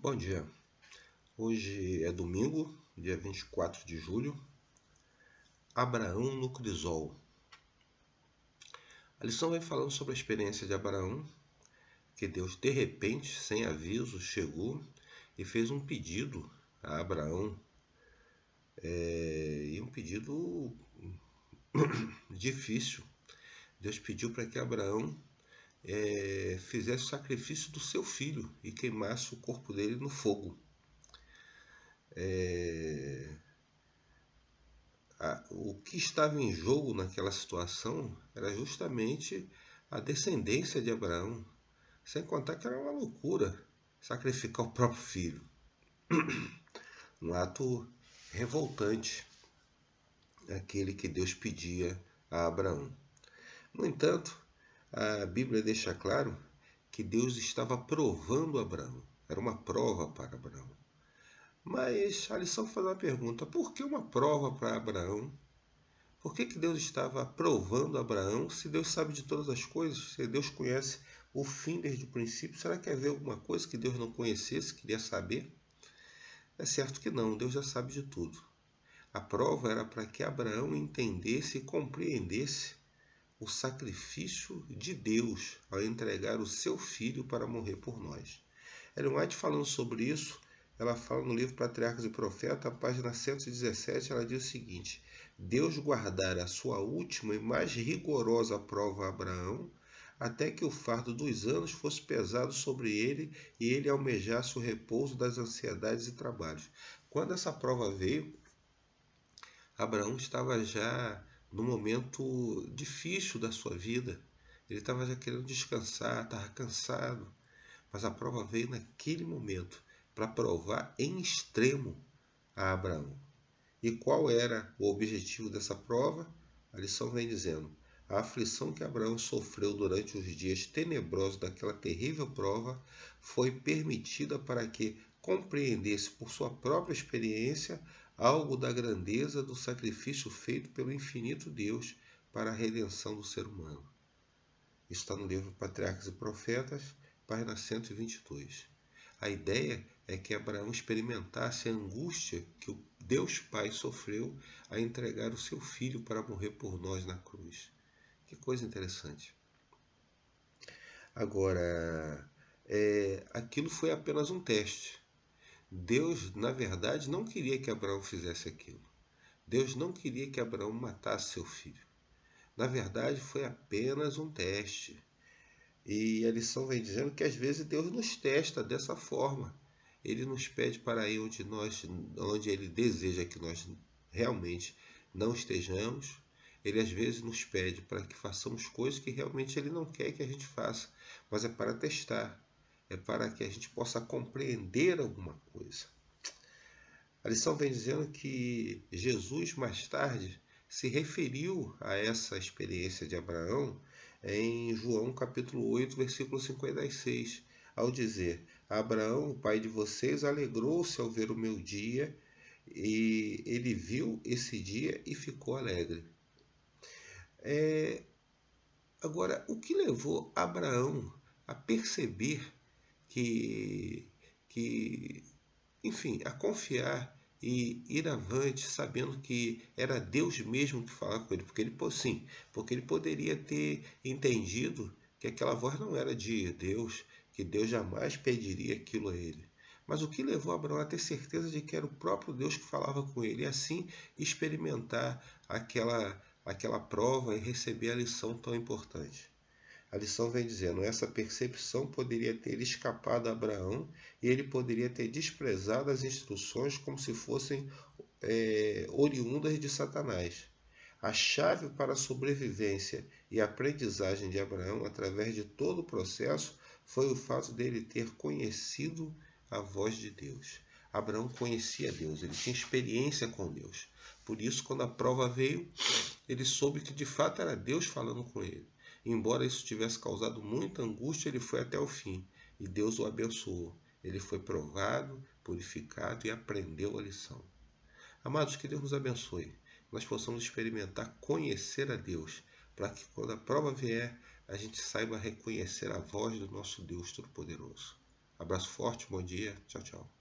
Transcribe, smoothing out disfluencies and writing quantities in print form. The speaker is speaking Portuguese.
Bom dia, hoje é domingo, dia 24 de julho. Abraão no crisol. A lição vem falando sobre a experiência de Abraão, que Deus de repente, sem aviso, chegou e fez um pedido a Abraão, e um pedido difícil. Deus pediu para que Abraão fizesse o sacrifício do seu filho e queimasse o corpo dele no fogo. O que estava em jogo naquela situação era justamente a descendência de Abraão, sem contar que era uma loucura sacrificar o próprio filho, um ato revoltante, aquele que Deus pedia a Abraão. No entanto, a Bíblia deixa claro que Deus estava provando Abraão, era uma prova para Abraão. Mas a lição faz uma pergunta: por que uma prova para Abraão? Por que Deus estava provando Abraão se Deus sabe de todas as coisas? Se Deus conhece o fim desde o princípio, será que havia alguma coisa que Deus não conhecesse, queria saber? É certo que não, Deus já sabe de tudo. A prova era para que Abraão entendesse e compreendesse o sacrifício de Deus ao entregar o seu filho para morrer por nós. Ellen White, falando sobre isso, ela fala no livro Patriarcas e Profetas, página 117, ela diz o seguinte: Deus guardara a sua última e mais rigorosa prova a Abraão, até que o fardo dos anos fosse pesado sobre ele e ele almejasse o repouso das ansiedades e trabalhos. Quando essa prova veio, Abraão estava já no momento difícil da sua vida. Ele estava já querendo descansar, estava cansado. Mas a prova veio naquele momento para provar em extremo a Abraão. E qual era o objetivo dessa prova? A lição vem dizendo: a aflição que Abraão sofreu durante os dias tenebrosos daquela terrível prova foi permitida para que compreendesse por sua própria experiência algo da grandeza do sacrifício feito pelo infinito Deus para a redenção do ser humano. Isso está no livro Patriarcas e Profetas, página 122. A ideia é que Abraão experimentasse a angústia que o Deus Pai sofreu a entregar o seu filho para morrer por nós na cruz. Que coisa interessante. Agora, aquilo foi apenas um teste. Deus, na verdade, não queria que Abraão fizesse aquilo. Deus não queria que Abraão matasse seu filho. Na verdade, foi apenas um teste. E a lição vem dizendo que às vezes Deus nos testa dessa forma. Ele nos pede para ir onde Ele deseja que nós realmente não estejamos. Ele às vezes nos pede para que façamos coisas que realmente Ele não quer que a gente faça, mas é para testar, é para que a gente possa compreender alguma coisa. A lição vem dizendo que Jesus mais tarde se referiu a essa experiência de Abraão em João capítulo 8, versículo 56, ao dizer: Abraão, o pai de vocês, alegrou-se ao ver o meu dia, e ele viu esse dia e ficou alegre. Agora, o que levou Abraão a perceber enfim, a confiar e ir avante, sabendo que era Deus mesmo que falava com ele, porque ele poderia ter entendido que aquela voz não era de Deus, que Deus jamais pediria aquilo a ele. Mas o que levou Abraão a ter certeza de que era o próprio Deus que falava com ele, e assim experimentar aquela prova e receber a lição tão importante? A lição vem dizendo: essa percepção poderia ter escapado a Abraão e ele poderia ter desprezado as instruções como se fossem oriundas de Satanás. A chave para a sobrevivência e a aprendizagem de Abraão através de todo o processo foi o fato dele ter conhecido a voz de Deus. Abraão conhecia Deus, ele tinha experiência com Deus. Por isso, quando a prova veio, ele soube que de fato era Deus falando com ele. Embora isso tivesse causado muita angústia, ele foi até o fim e Deus o abençoou. Ele foi provado, purificado e aprendeu a lição. Amados, que Deus nos abençoe. Nós possamos experimentar conhecer a Deus, para que quando a prova vier, a gente saiba reconhecer a voz do nosso Deus Todo-Poderoso. Abraço forte, bom dia, tchau, tchau.